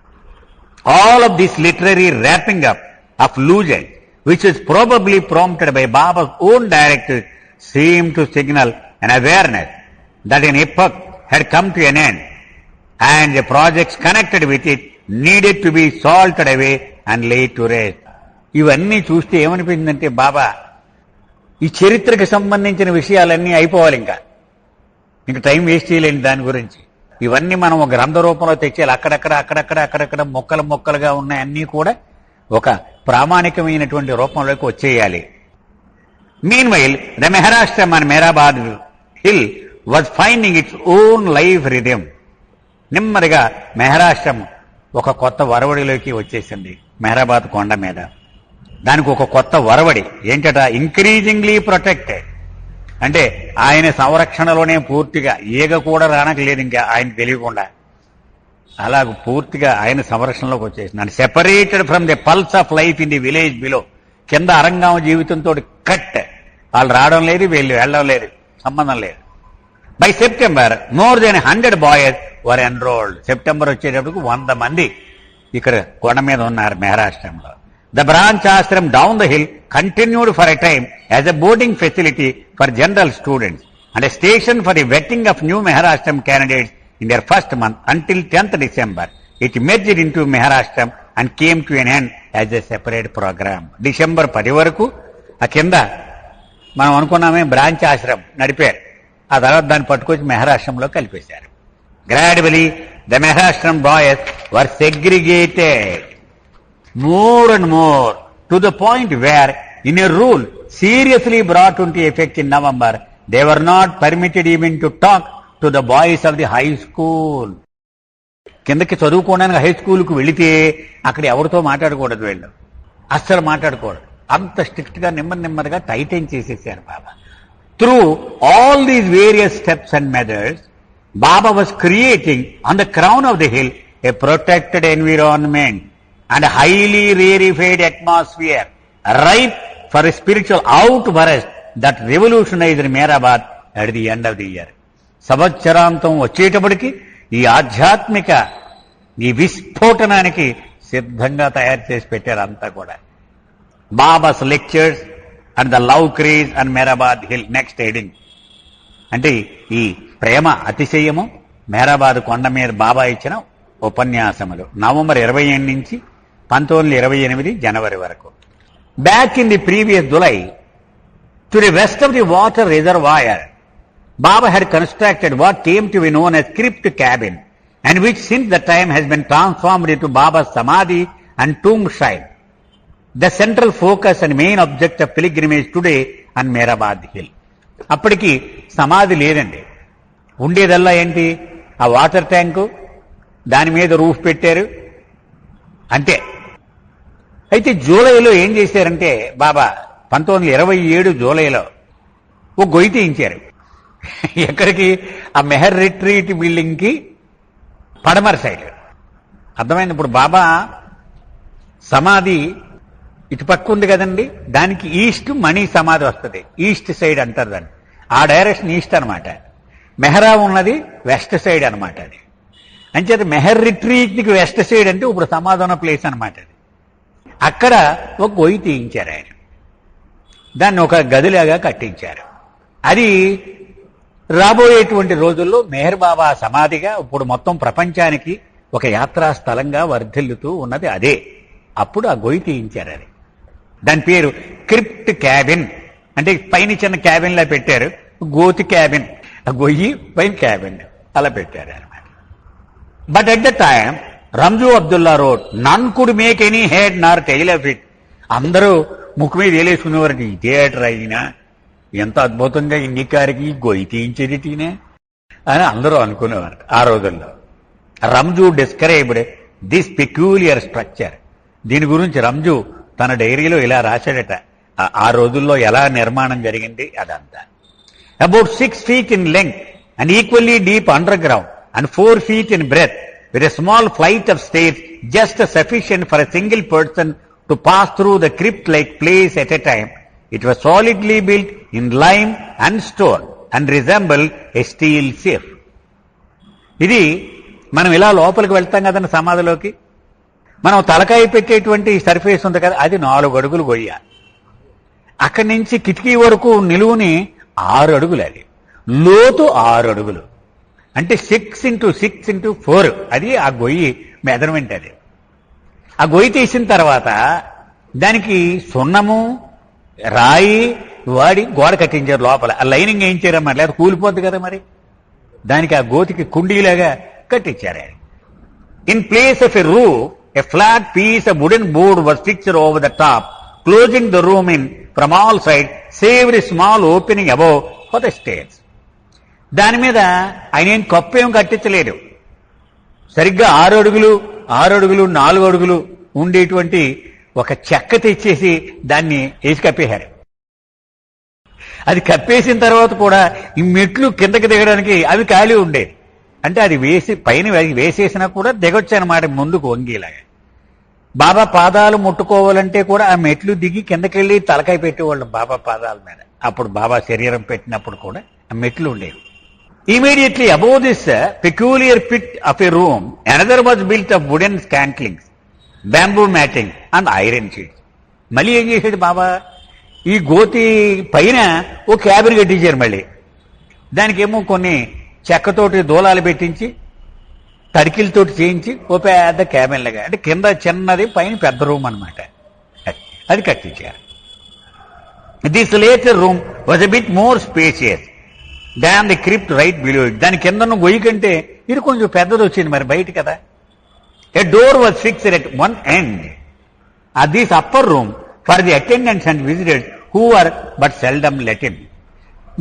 All of this literary wrapping up of loose end which is probably prompted by Baba's own directives seemed to signal an awareness that an epoch had come to an end and the projects connected with it needed to be salted away and laid to rest. ఇవన్నీ చూస్తే ఏమనిపించిందంటే బాబా ఈ చరిత్రకు సంబంధించిన విషయాలన్నీ అయిపోవాలి, ఇంకా time waste చేయలేని దాని గురించి. ఇవన్నీ మనం ఒక గ్రంథ రూపంలో తెచ్చేయాలి. అక్కడక్కడ మొక్కలుగా ఉన్నాయి అన్నీ కూడా ఒక ప్రామాణికమైనటువంటి రూపంలోకి వచ్చేయాలి. Meanwhile the Meherashram and Meherabad hill was finding its own life rhythm. నెమ్మదిగా మెహరాష్ట్రం ఒక కొత్త వరవడిలోకి వచ్చేసింది. మెహరాబాద్ కొండ మీద దానికి ఒక కొత్త వరవడి ఏంటట, ఇంక్రీజింగ్లీ ప్రొటెక్టెడ్. అంటే ఆయన సంరక్షణలోనే పూర్తిగా ఈగ కూడా రానట్లేదు ఇంకా ఆయన తెలియకుండా, అలా పూర్తిగా ఆయన సంరక్షణలోకి వచ్చేసింది. And separated from the pulse of life in the village below. కింద అరంగం జీవితంతో కట్, వాళ్ళు రావడం లేదు, వీళ్ళు వెళ్ళడం లేదు, సంబంధం లేదు. By September more than 100 boys were enrolled. September వచ్చేటప్పటికి 100 మంది ఇక్కడ కొండ మీద ఉన్నారు మెహరాష్ట్రంలో. The branch ashram down the hill continued for a time as a boarding facility for general students and a station for the vetting of new Maharashtra candidates in their first month until 10th December. It merged into Maharashtra and came to an end as a separate program. December 10 వరకు ఆ కింద మనం అనుకున్నామే branch ఆశ్రమం నడిపారు. ఆ తర్వాత దాన్ని పట్టుకొచ్చి మెహరాష్ట్రంలో కలిపేశారు. Gradually, the Maharashtrian boys were segregated more and more to the point where, in a rule seriously brought into effect in November, they were not permitted even to talk to the boys of the high school. కిందకి చదువుకోవడానికి high స్కూల్కు వెళితే అక్కడ ఎవరితో మాట్లాడకూడదు, వీళ్ళు అస్సలు మాట్లాడకూడదు. అంత స్ట్రిక్ట్ గా నెమ్మదిగా టైటైన్ చేసేసారు Baba. Through all these various steps and methods, Baba was creating on the crown of the hill a protected environment and a highly rarefied atmosphere, ripe for a spiritual outburst that revolutionized Mehrabad at the end of the year. సంవత్సరాంతం వచ్చేటప్పటికి ఈ ఆధ్యాత్మిక ఈ విస్ఫోటనానికి సిద్ధంగా తయారు చేసి పెట్టారు అంతా కూడా. Babas lectures and the love craze and Meherabad hill. Next heading అంటే ఈ ప్రేమ అతిశయము, మెహరాబాద్ కొండ మీద బాబా ఇచ్చిన ఉపన్యాసములు. నవంబర్ 28 నుంచి 1928 జనవరి వరకు. Back in the previous July, to the west of the water reservoir, Baba had constructed what came to be known as crypt cabin, and which since the time has been transformed into Baba's Samadhi and tomb shrine, the central focus and main object of pilgrimage today on Mehrabad Hill. అప్పటికి సమాధి లేదండి, ఉండేదల్లా ఏంటి, ఆ water tank, దాని మీద roof పెట్టారు అంతే. అయితే జూలైలో ఏం చేశారంటే బాబా 1927 జూలైలో ఓ గొయ్యి తీయించారు. ఎక్కడికి, ఆ మెహర్ రిట్రీట్ బిల్డింగ్ కి పడమర సైడ్. అర్థమైంది. ఇప్పుడు బాబా సమాధి ఇటు పక్క ఉంది కదండి, దానికి ఈస్ట్ మణి సమాధి వస్తుంది, ఈస్ట్ సైడ్ అంటారు దాన్ని. ఆ డైరెక్షన్ ఈస్ట్ అనమాట. మెహరా ఉన్నది వెస్ట్ సైడ్ అనమాట. అది అంచేత మెహర్ రిట్రీట్కి వెస్ట్ సైడ్ అంటే ఇప్పుడు సమాధి ఉన్న ప్లేస్ అనమాట. అది అక్కడ ఒక గొయ్యి తీయించారు ఆయన, దాన్ని ఒక గదిలాగా కట్టించారు. అది రాబోయేటువంటి రోజుల్లో మెహర్ బాబా సమాధిగా ఇప్పుడు మొత్తం ప్రపంచానికి ఒక యాత్రా స్థలంగా వర్ధిల్లుతూ ఉన్నది అదే. అప్పుడు ఆ గొయ్యి తీయించారు. అది దాని పేరు క్రిప్ట్ క్యాబిన్. అంటే పైన చిన్న క్యాబిన్ లా పెట్టారు, గోతి క్యాబిన్, ఆ గొయ్యి పైన క్యాబిన్ అలా పెట్టారు అనమాట. But at the time Ramjoo Abdulla wrote, none could make any head nor tail of it. అందరూ ముక్కు మీద వేలేసుకునేవారండి, థియేటర్ అయినా ఎంత అద్భుతంగా ఇన్ని కారికి గొయ్యి తీయించేదిటీనే అని అందరూ అనుకునేవారు ఆ రోజుల్లో. రంజు డిస్క్రైబ్డ్ దిస్ పెక్యూలియర్ స్ట్రక్చర్. దీని గురించి రంజు తన డైరీలో ఇలా రాశాడట, ఆ రోజుల్లో ఎలా నిర్మాణం జరిగింది అదంతా. About 6 feet in length and equally deep underground and 4 feet in breadth, with a small flight of stairs just sufficient for a single person to pass through the crypt-like place at a time. It was solidly built in lime and stone and resembled a steel safe. ఇది మనం ఇలా లోపలికి వెళ్తాం కదండి సమాధిలోకి, మనం తలకాయ పెట్టేటువంటి surface ఉంది కదా, అది 4 అడుగులు గొయ్య. అక్కడి నుంచి కిటికీ వరకు నిలువుని 6 అడుగులు, అది లోతు 6 అడుగులు. అంటే 6 into 6 into 4 అది ఆ గొయ్యి మెజర్మెంట్. అది ఆ గొయ్యి తీసిన తర్వాత దానికి సున్నము రాయి వాడి గోడ కట్టించారు లోపల. ఆ లైనింగ్ ఏం చేయరమ్మా, లేదా కూలిపోద్ది కదా మరి. దానికి ఆ గోతికి కుండీలాగా కట్టించారు ఆయన. In place of a roof a flat piece of wooden board was fixed over the top, closing the room in from all side save the small opening above for the stairs. దాని మీద ఆయన ఏం cup ఏం కట్టించలేదు. సరిగ్గా 6 అడుగులు 4 అడుగులు ఉండేటువంటి ఒక చెక్క తెచ్చేసి దాన్ని వేసి కప్పేశారు. అది కప్పేసిన తర్వాత కూడా ఈ మెట్లు కిందకి దిగడానికి అవి ఖాళీ ఉండేది. అంటే అది పైన వేసేసినా కూడా దిగొచ్చు అనమాట ముందుకు వంగేలాగా. బాబా పాదాలు ముట్టుకోవాలంటే కూడా ఆ మెట్లు దిగి కిందకెళ్ళి తలకాయ పెట్టేవాళ్ళం బాబా పాదాల మీద. అప్పుడు బాబా శరీరం పెట్టినప్పుడు కూడా ఆ మెట్లు ఉండేవి. Immediately above this peculiar pit of a room another was built of wooden scantlings, bamboo matting and iron sheets. మళ్ళీ ఏం చేశాడు బాబా, ఈ గోతి పైన ఓ క్యాబిన్ కట్టించారు. మళ్ళీ దానికేమో కొన్ని చెక్కతోటి దూలాలు పెట్టించి తడికిలతోటి చేయించి ఓ పెద్ద క్యాబిన్ లాగా, అంటే కింద చిన్నది పైన పెద్ద రూమ్ అనమాట, అది కట్టించారు. This later room was a bit more spacious than the crypt right below it. దాని కింద గొయ్యి కంటే ఇది కొంచెం పెద్దది వచ్చింది మరి బయట కదా. A door was fixed at one end of this upper room for the attendants and visitors who are but seldom let in.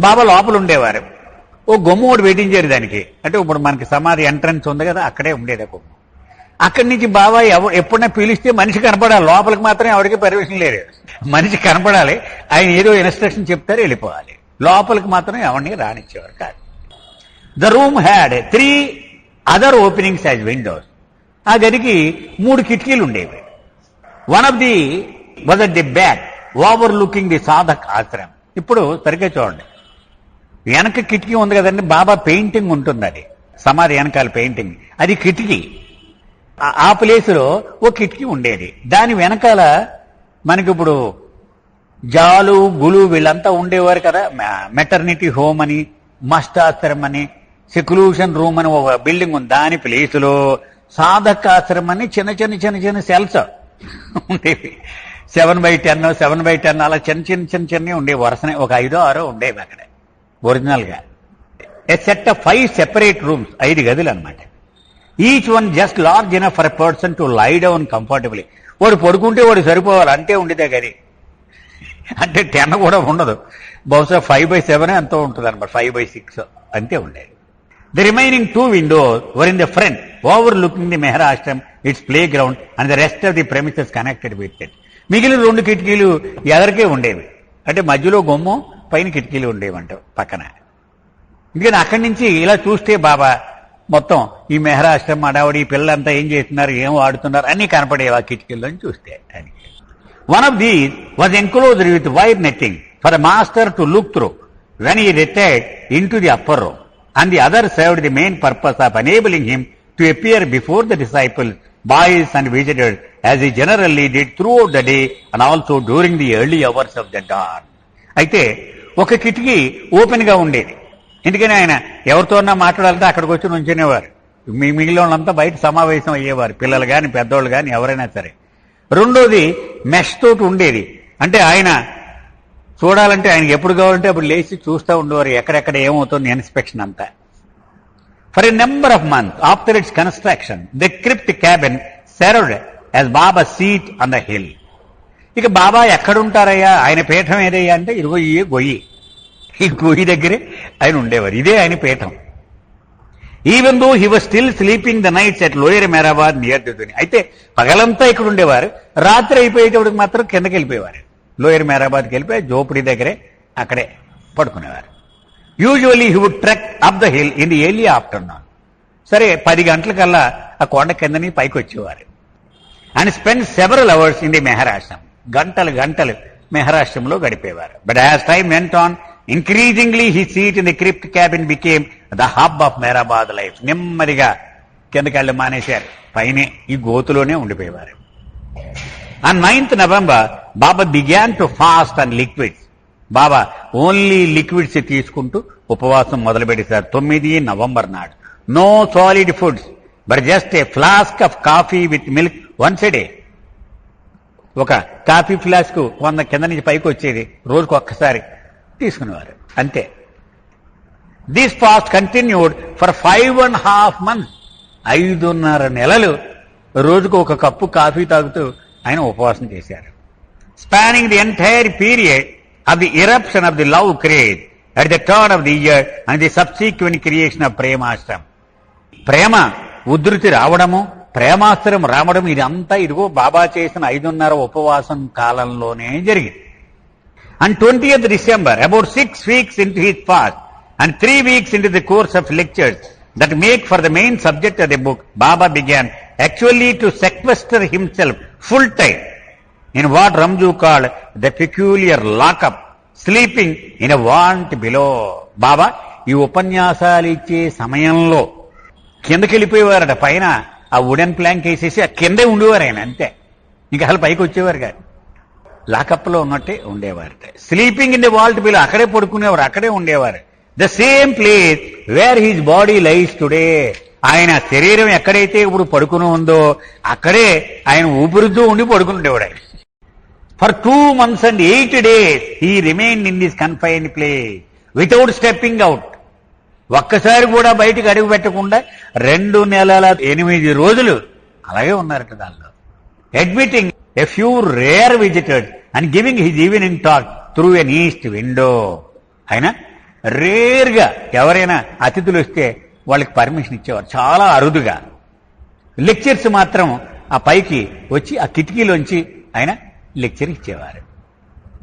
Baba లోపల ఉండేవారు. ఓ గొమ్ము ఒకటి పెట్టించారు దానికి. అంటే ఇప్పుడు మనకి సమాధి ఎంట్రన్స్ ఉంది కదా, అక్కడే ఉండేది గొమ్ము. అక్కడి నుంచి బాబా ఎప్పుడైనా పిలిస్తే మనిషి కనపడాలి, లోపలికి మాత్రం ఎవరికి పర్మిషన్ లేదు. మనిషి కనపడాలి, ఆయన ఏదో ఇన్స్ట్రక్షన్ చెప్తారు, వెళ్ళిపోవాలి. లోపలికి మాత్రం ఎవరిని రానిచ్చేవారు కాదు. The room had 3 other openings as windows. ఆ గదికి 3 కిటికీలు ఉండేవి. One of the was at the back overlooking the Sadhak ashram. ఇప్పుడు సరిగ్గా చూడండి, వెనక కిటికీ ఉంది కదండి, బాబా పెయింటింగ్ ఉంటుంది, అది సమాధి వెనకాల పెయింటింగ్, అది కిటికీ. ఆ ప్లేసులో ఓ కిటికీ ఉండేది. దాని వెనకాల మనకి ఇప్పుడు జాలు గులు వీళ్ళంతా ఉండేవారు కదా. మెటర్నిటీ హోమ్ అని, మస్టాశ్రమం అని, సెక్లూషన్ రూమ్ అని ఒక బిల్డింగ్ ఉంది. దాని ప్లేసులో సాధకాశ్రమం అని చిన్న సెల్స్ ఉండేవి. 7x10 7x10 అలా చిన్న ఉండేవి. వరుసనే ఒక 5 or 6 ఉండేవి అక్కడ ఒరిజినల్ గా. ఎ సెట్ ఆఫ్ 5 సెపరేట్ రూమ్స్, 5 గదులు అనమాట. Each one just large enough for a person to lie down comfortably. వాడు పడుకుంటే వాడు సరిపోవాలి అంతే ఉండేదే గది. అంటే 10 కూడా ఉండదు, బహుశా 5x7 ఎంతో ఉంటుంది అనమాట, 5x6 అంతే ఉండేది. The remaining 2 windows were in the front, overlooking the Mehrashram, its playground and the rest of the premises connected with it. మిగిలిన 2 కిటికీలు ఎదరికే ఉండేవి. అంటే మధ్యలో గుమ్మం, పైన కిటికీలు ఉండేవంట పక్కన. ఎందుకని అక్కడి నుంచి ఇలా చూస్తే బాబా మొత్తం ఈ మెహరాశ్రమం అడావుడి, ఈ పిల్లలంతా ఏం చేస్తున్నారు, ఏం ఆడుతున్నారు అన్నీ కనపడేవి ఆ కిటికీల్లో చూస్తే. అని one of these was enclosed with wire netting for the master to look through when he retired in to the upper room, and the other served the main purpose of enabling him to appear before the disciples, boys and visitors, as he generally did throughout the day and also during the early hours of the dawn. అయితే ఒక కిటికీ open గా ఉండేది. ఎందుకని ఆయన ఎవరితోన్నా మాట్లాడాలంటే అక్కడికి వచ్చి నుంచునేవారు. మిగిలిన వాళ్ళంతా బయట సమావేశం అయ్యేవారు, పిల్లలు కానీ పెద్దోళ్ళు కానీ ఎవరైనా సరే. రెండోది మెష్ తోటి ఉండేది. అంటే ఆయన చూడాలంటే ఆయనకి ఎప్పుడు కావాలంటే అప్పుడు లేచి చూస్తూ ఉండేవారు ఎక్కడెక్కడ ఏమవుతుంది ఇన్స్పెక్షన్ అంతా. For a number of months after it's construction the crypt cabin served as Baba seat on the hill. ఇక బాబా ఎక్కడుంటారయ్యా, ఆయన పీఠం ఏదయ్యా అంటే ఇదిగో ఈ గొయ్యి, ఈ గొయ్యి దగ్గరే ఆయన ఉండేవారు. ఇదే ఆయన పీఠం. Even though he was still sleeping the nights at lower Meherabad near the dhuni. అయితే పగలంతా ఇక్కడ ఉండేవారు, రాత్రి అయిపోయేటప్పటికి మాత్రం కిందకి వెళ్ళిపోయేవారు. లోయర్ మెహరాబాద్కి వెళ్ళిపోయి జోపిడి దగ్గరే అక్కడే పడుకునేవారు. Usually he would trek up the hill in the early afternoon. సరే 10 గంటలకల్లా ఆ కొండ కిందని పైకి వచ్చేవారు. And spend several hours in the Meherashram. గంటలు మెహరాశ్రమంలో గడిపేవారు. But as time went on increasingly his seat in the crypt cabin became the hub of Meherabad life. నెమ్మదిగా కిందకెళ్ళి మానేశారు, పైనే ఈ గోతులోనే ఉండిపోయేవారు. On 9th November, Baba began to fast on liquids. Baba only liquids తీసుకుంటూ ఉపవాసం మొదలుపెట్టేశారు 9 నవంబర్ నాడు. No solid foods but just a flask of coffee with milk once a day. ఒక కాఫీ ఫ్లాస్క్ 100 కింద నుంచి పైకి వచ్చేది, రోజుకు ఒక్కసారి తీసుకునేవారు అంతే. This fast continued for 5.5 months. 5.5 నెలలు రోజుకు ఒక కప్పు కాఫీ తాగుతూ ఆయన ఉపవాసం చేశారు. Spanning the entire period of the eruption of the love craze at the turn of the year and the subsequent creation of Premashram. ప్రేమ ఉధృతి రావడము, ప్రేమాస్త్రం రావడం, ఇదంతా ఇదిగో బాబా చేసిన 5.5 ఉపవాసం కాలంలోనే జరిగింది. On 20th December, about 6 weeks into his fast and 3 weeks into the course of lectures that make for the main subject of the book, Baba began actually to sequester himself full time in what Ramju called the peculiar lockup, sleeping in a want below. Baba, ఈ ఉపన్యాసాలు ఇచ్చే సమయంలో కిందకి వెళ్ళిపోయేవారట. పైన ఆ wooden plank వేసేసి ఆ కిందే ఉండేవారు ఆయన, అంతే. ఇంకా అసలు పైకి వచ్చేవారు కాదు. లాకప్లో ఉన్నట్టే ఉండేవారట. Sleeping in the vault below, అక్కడే పడుకునేవారు, అక్కడే ఉండేవారు. The same place where his body lies today. ఆయన శరీరం ఎక్కడైతే ఇప్పుడు పడుకుని ఉందో అక్కడే ఆయన ఊపిరితో ఉండి పడుకుని ఉండేవాడు. ఆయన for 2 months and 8 days he remained in this confined place without stepping out. ఒక్కసారి కూడా బయటకు అడుగు పెట్టకుండా 2 నెలల 8 రోజులు అలాగే ఉన్నారట దానిలో. Admitting a few rare visitors and giving his evening talk through an east window. ఆయన రేర్గా ఎవరైనా అతిథులు వస్తే వాళ్ళకి పర్మిషన్ ఇచ్చేవారు, చాలా అరుదుగా. లెక్చర్స్ మాత్రం ఆ పైకి వచ్చి ఆ కిటికీలోంచి ఆయన లెక్చర్ ఇచ్చేవారు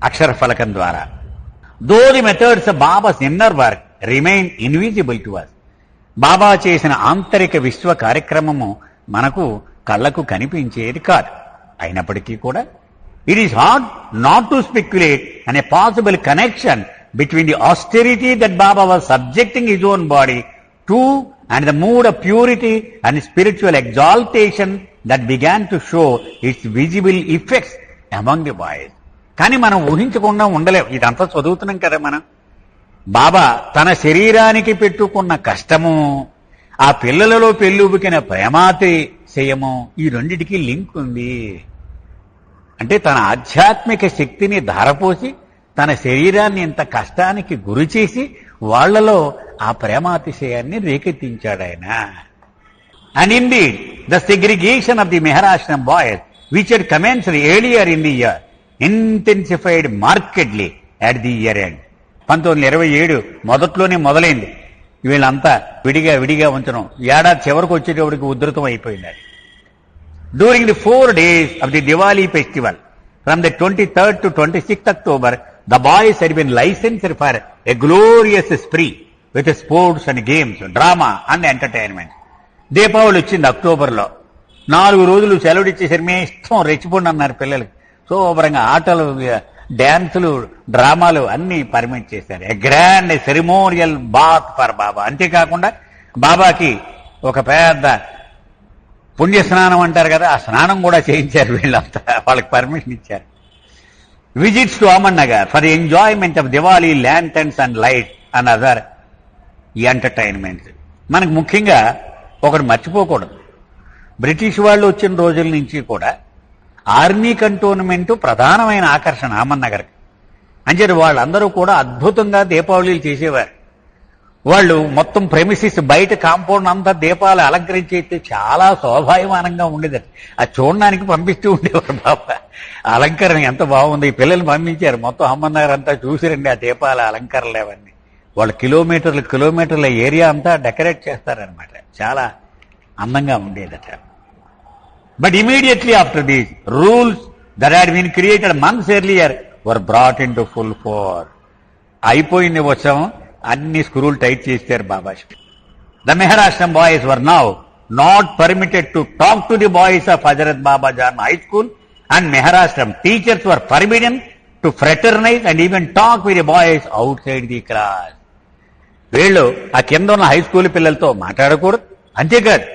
అక్షర ఫలకం ద్వారా. Though the methods of Baba's inner work remain invisible to us. Baba చేసిన ఆంతరిక విశ్వ కార్యక్రమము మనకు కళ్లకు కనిపించేది కాదు. అయినప్పటికీ కూడా it is hard not to speculate an a possible connection between the austerity that Baba was subjecting his own body to and the mood of purity and spiritual exaltation that began to show it's visible effects among the boys. కానీ మనం ఊహించకుండా ఉండలేం. ఇదంతా చదువుతున్నాం కదా మనం. బాబా తన శరీరానికి పెట్టుకున్న కష్టము, ఆ పిల్లలలో పెళ్ళుబికిన ప్రేమాతిశయము, ఈ రెండిటికి లింక్ ఉంది. అంటే తన ఆధ్యాత్మిక శక్తిని ధారపోసి తన శరీరాన్ని ఇంత కష్టానికి గురి చేసి వాళ్లలో ఆ ప్రేమాతిశయాన్ని రేకెత్తించాడు ఆయన. And indeed the segregation of the Meherashram boys which had commenced earlier in the year intensified markedly at the year end. 1927 మొదట్లోనే మొదలైంది. వీళ్ళంతా విడిగా విడిగా ఉంచడం ఏడాది చివరికి వచ్చేటప్పటికి ఉధృతం అయిపోయింది. During the 4 days of the Diwali festival, from the 23rd to 26th October, the boys had been licensed for a glorious spree with sports and games, drama and entertainment. Deepavali వచ్చింది అక్టోబర్లో. 4 రోజులు సెలవులు ఇచ్చేసరి మే ఇష్టం రెచ్చిపోండి అన్నారు పిల్లలకి. శుభ్రంగా ఆటలు, డ్యాన్సులు, డ్రామాలు అన్ని పర్మిట్ చేశారు. A grand ceremonial bath for Baba. అంతేకాకుండా బాబాకి ఒక పెద్ద పుణ్య స్నానం అంటారు కదా, ఆ స్నానం కూడా చేయించారు వీళ్ళంతా, వాళ్ళకి పర్మిషన్ ఇచ్చారు. Visits to Aman Nagar for the enjoyment of Diwali lanterns and light and other entertainments. మనకు ముఖ్యంగా ఒకటి మర్చిపోకూడదు. బ్రిటిష్ వాళ్ళు వచ్చిన రోజుల నుంచి కూడా ఆర్మీ కంటోన్మెంట్ ప్రధానమైన ఆకర్షణ అమన్ నగర్కి. అంచేది వాళ్ళందరూ కూడా అద్భుతంగా దీపావళిలు చేసేవారు. వాళ్ళు మొత్తం ప్రెమిసిస్ బయట కాంపౌండ్ అంతా దీపాలు అలంకరించేస్తే చాలా శోభాయమానంగా ఉండేదట. అది చూడడానికి పంపిస్తూ ఉండేవారు బాబా. అలంకరణ ఎంత బాగుంది. ఈ పిల్లల్ని పంపించారు, మొత్తం అమ్మన్ నగర్ అంతా చూసిరండి ఆ దీపాల అలంకరణలు అవన్నీ. వాళ్ళు కిలోమీటర్ల ఏరియా అంతా డెకరేట్ చేస్తారనమాట. చాలా అందంగా ఉండేదట. But immediately after this, rules that had been created months earlier were brought into full force. అయిపోయింది ఉత్సవం, అన్ని స్క్రూలు టైట్ చేశారు బాబా. The Maharashtra boys were now not permitted to talk to the boys of Hazrat Baba Jan High School, and Maharashtra teachers were forbidden to fraternize and even talk with the boys outside the class. వీళ్ళు ఆ కింద ఉన్న high school పిల్లలతో మాట్లాడకూడదు. అంతేకాదు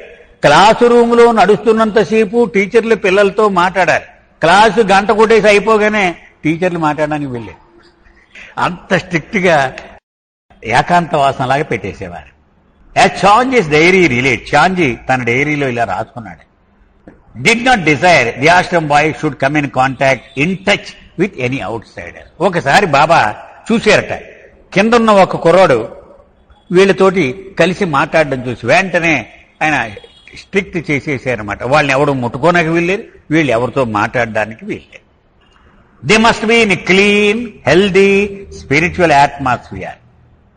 class room లో నడుస్తున్నంతసేపు టీచర్లు పిల్లలతో మాట్లాడాలి. క్లాసు గంట కొట్టేసి అయిపోగానే టీచర్లు మాట్లాడడానికి వెళ్ళేది. అంత స్ట్రిక్ట్ గా ఏకాంతవాసంలాగా పెట్టేసేవారు. చాంజీస్ డైరీ రిలేట్. చాంజీ తన డైరీలో ఇలా రాసుకున్నాడు. Did not desire the ashram boy should come in contact in touch with any outsider. ఒకసారి బాబా చూశారట, కిందన్న ఒక కుర్రాడు వీళ్ళతోటి కలిసి మాట్లాడడం చూసి వెంటనే ఆయన స్ట్రిక్ట్ చేసేసారనమాట. వాళ్ళని ఎవడు ముట్టుకోనకి వీళ్ళేరు, వీళ్ళు ఎవరితో మాట్లాడడానికి వీళ్ళేరు. They must be in clean healthy spiritual atmosphere.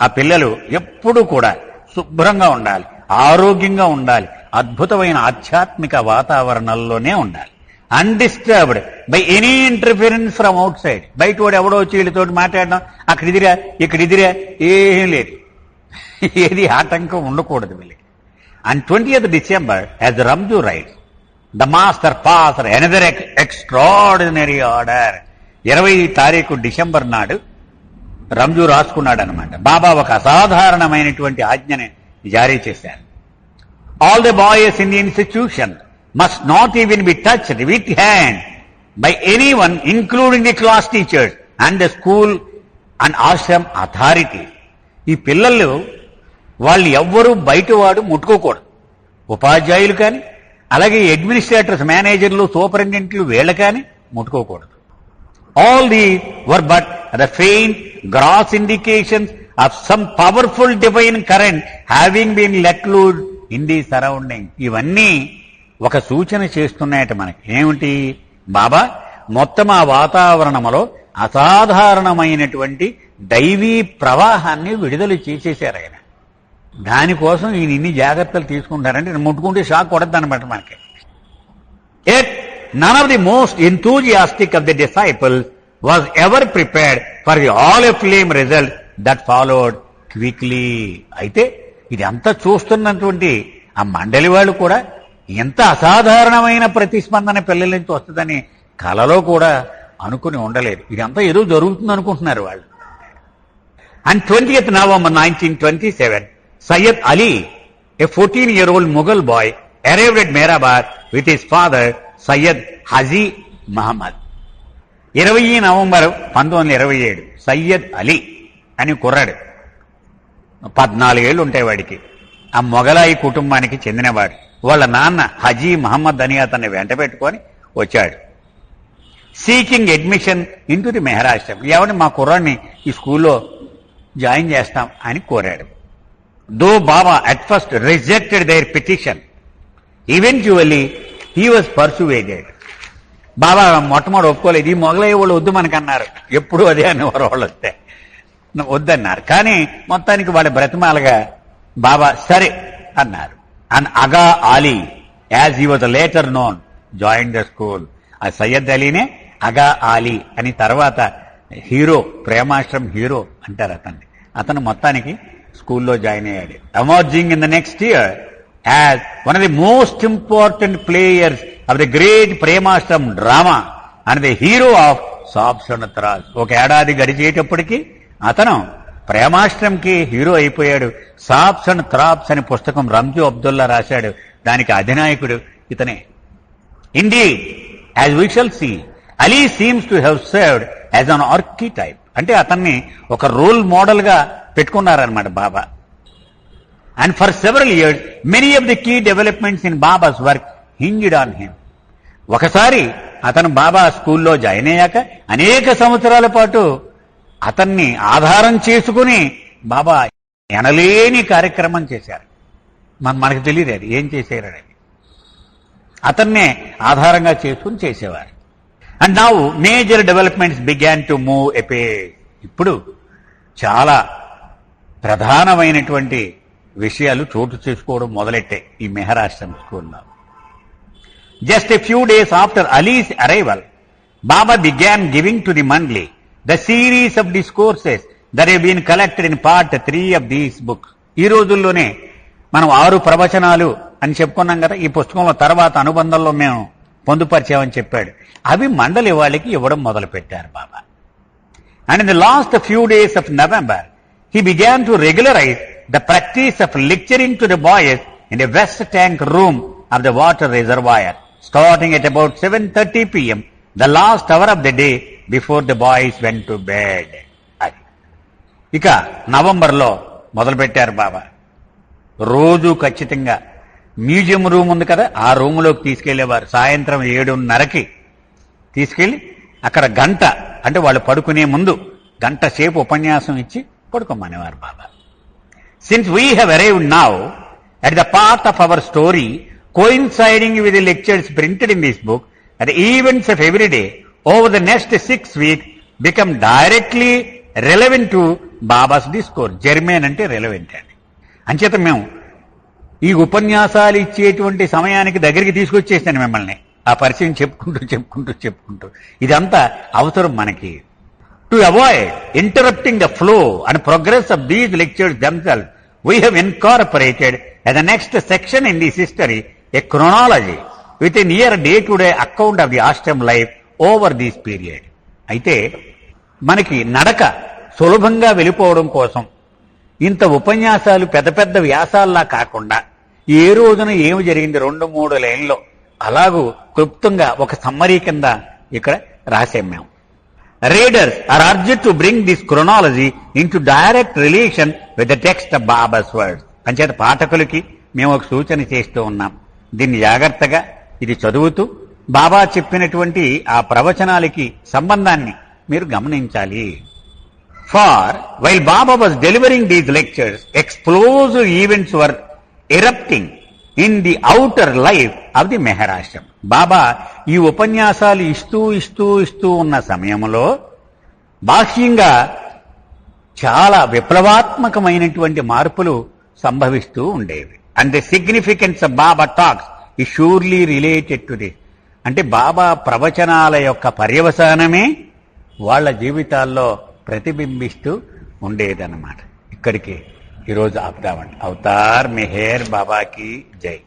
ఆ పిల్లలు ఎప్పుడూ కూడా శుభ్రంగా ఉండాలి, ఆరోగ్యంగా ఉండాలి, అద్భుతమైన ఆధ్యాత్మిక వాతావరణంలోనే ఉండాలి. Undisturbed by any interference from out side. బయట వాడు ఎవడో వచ్చి వీళ్ళతోటి మాట్లాడడం, అక్కడ ఇదిరా ఇక్కడ ఇదిరా ఏం లేదు, ఏది ఆటంకం ఉండకూడదు వీళ్ళకి. And 20th December, as Ramju writes, the master passed another extraordinary order. 20 తారీఖు డిసెంబర్ నాడు రంజు రాసుకున్నాడు అనమాట. బాబా ఒక అసాధారణమైనటువంటి ఆజ్ఞని జారీ చేశారు. All the boys in the institution must not even be touched with hand by anyone, including the class teachers and the school and ashram authority. ఈ పిల్లలు వాళ్ళు ఎవ్వరూ బయటవాడు ముట్టుకోకూడదు. ఉపాధ్యాయులు కానీ, అలాగే అడ్మినిస్ట్రేటర్స్, మేనేజర్లు, సూపరింటెండెంట్లు వీళ్ళ కానీ ముట్టుకోకూడదు. All these were but the faint gross indications of some powerful divine current having been let loose in the surrounding. ఇవన్నీ ఒక సూచన చేస్తున్నాయట మనకి. ఏమిటి? బాబా మొత్తం ఆ వాతావరణంలో అసాధారణమైనటువంటి దైవీ ప్రవాహాన్ని విడుదల చేసేశారు ఆయన. దానికోసం ఈయన ఇన్ని జాగ్రత్తలు తీసుకుంటారంటే ముట్టుకుంటే షాక్ కొడద్దనమాట మనకి. Yet none of the most enthusiastic of the disciples was ever prepared for the all a flame result that followed quickly. అయితే ఇది అంతా చూస్తున్నటువంటి ఆ మండలి వాళ్ళు కూడా ఎంత అసాధారణమైన ప్రతిస్పందన పిల్లల నుంచి వస్తుందని కలలో కూడా అనుకుని ఉండలేదు. ఇదంతా ఏదో జరుగుతుంది అనుకుంటున్నారు వాళ్ళు. And 20th November 1927, Sayyid Ali, a 14-year-old Mughal boy, arrived at Mehrabad with his father, Sayyid Haji Muhammad. 20 November 1927 Syed Ali అని కుర్రాడు, 14 ఏళ్ళు ఉంటాయి వాడికి. ఆ మొగలాయి కుటుంబానికి చెందినవాడు. వాళ్ళ నాన్న హజీ మహమ్మద్ అని అతన్ని వెంట పెట్టుకొని వచ్చాడు. Seeking admission into the Meherashram. ఎవరిని మా కుర్రాడిని ఈ స్కూల్లో జాయిన్ చేస్తాం అని కోరాడు. Though Baba at first rejected their petition, eventually he was persuaded. Baba మొట్టమొదటి ఒప్పుకోలేదు. ఈ మొగలయ్య వాళ్ళు వద్దు మనకన్నారు. ఎప్పుడు అదే అనేవారు వాళ్ళు వస్తే, వద్దన్నారు. కానీ మొత్తానికి వాళ్ళ బ్రతిమాలగా బాబా సరే అన్నారు. అండ్ అగా Ali, as he was later known, join the school. ఆ సయ్యద్ అలీనే అగా అలీ అని తర్వాత హీరో, ప్రేమాశ్రమ్ హీరో అంటారు అతన్ని. అతను మొత్తానికి స్కూల్లో జాయిన్ అయ్యాడు. Emerging in the next year as one of the most important players of the great Premashram drama and the hero of sobs and throes. ఒక ఏడాది గడిచేటప్పటికి అతను ప్రేమాశ్రమ్కి హీరో అయిపోయాడు. సాబ్స్ అండ్ త్రాప్స్ అనే పుస్తకం రంజు అబ్దుల్లా రాశాడు. దానికి అధినాయకుడు ఇతనే. Indeed, as we shall see, Ali seems to have served as an archetype. అంటే అతన్ని ఒక రోల్ మోడల్ గా పెట్టుకున్నారనమాట Baba. And for several years many of the key developments in Baba's work hinged on him. ఒకసారి అతను బాబా స్కూల్లో జాయిన్ అయ్యాక అనేక సంవత్సరాల పాటు అతన్ని ఆధారం చేసుకుని బాబా ఎనలేని కార్యక్రమం చేశారు. మనకు తెలియదు అది ఏం చేశారని. అతన్నే ఆధారంగా చేసుకుని చేసేవారు. And now major developments began to move apace. ఇప్పుడు చాలా ప్రధానమైనటువంటి విషయాలు చోటు చేసుకోవడం మొదలెట్టాయి ఈ మెహరాష్ట్రం స్కూల్లో. Just a few days after Ali's arrival, Baba began giving to the monthly the series of discourses that have been collected in part 3 of these books. ఈ రోజుల్లోనే మనం 6 ప్రవచనాలు అని చెప్పుకున్నాం కదా. ఈ పుస్తకంలో తర్వాత అనుబంధంలో మేము పొందుపరిచామని చెప్పాడు. అవి మండలి వాళ్ళకి ఇవ్వడం మొదలు పెట్టారు Baba. And in the last few days of November he began to regularize the practice of lecturing to the boys in the west tank room of the water reservoir, starting at about 7:30 p.m. the last hour of the day before the boys went to bed. అది ఇక నవంబర్లో మొదలుపెట్టారు బాబా. రోజు ఖచ్చితంగా museum room ఉంది కదా, ఆ రూములోకి తీసుకెళ్లేవారు. సాయంత్రం 7:30కి తీసుకెళ్లి అక్కడ గంట, అంటే వాళ్ళు పడుకునే ముందు గంట సేపు ఉపన్యాసం ఇచ్చి పడుకోమనేవారు బాబా. Since we have arrived now at the part of our story coinciding with the lectures printed in this book, the events of every day over the next 6 weeks become directly relevant to Baba's discourse. Germane అంటే relevant అండి. అంచేత మేము ఈ ఉపన్యాసాలు ఇచ్చేటువంటి సమయానికి దగ్గరికి తీసుకొచ్చేసాను మిమ్మల్ని. ఆ పరిచయం చెప్పుకుంటూ ఇదంతా అవసరం మనకి. To avoid interrupting the flow and progress of these lectures themselves, we have incorporated as the next section in this history a chronology with a near day-to-day account of the ashram life over this period. అయితే మనకి నడక సులభంగా వెళ్ళిపోవడం కోసం ఇంత ఉపన్యాసాలు పెద్ద పెద్ద వ్యాసాల్లా కాకుండా ఏ రోజున ఏమి జరిగింది 2-3 లైన్లో అలాగూ క్లుప్తంగా ఒక సమ్మరీ కింద ఇక్కడ రాసాం మేము. Readers are urged to bring this chronology into direct relation with the text of Baba's words. అంచేత పాఠకులకి మేము ఒక సూచన చేస్తూ ఉన్నాం. దీన్ని జాగ్రత్తగా ఇది చదువుతూ బాబా చెప్పినటువంటి ఆ ప్రవచనాలకి సంబంధాన్ని మీరు గమనించాలి. For while Baba was delivering these lectures, explosive events were erupting in the outer life of the Maharashtra. బాబా ఈ ఉపన్యాసాలు ఇస్తూ ఉన్న సమయంలో బాహ్యంగా చాలా విప్లవాత్మకమైనటువంటి మార్పులు సంభవిస్తూ ఉండేవి. And the significance of Baba talks ఈ షూర్లీ రిలేటెడ్ టు దిస్. అంటే బాబా ప్రవచనాల యొక్క పర్యవసానమే వాళ్ళ జీవితాల్లో ప్రతిబింబిస్తూ ఉండేదన్నమాట. ఇక్కడికి ఈరోజు ఆపుదామండి. అవతార్ మెహర్ బాబాకి జై.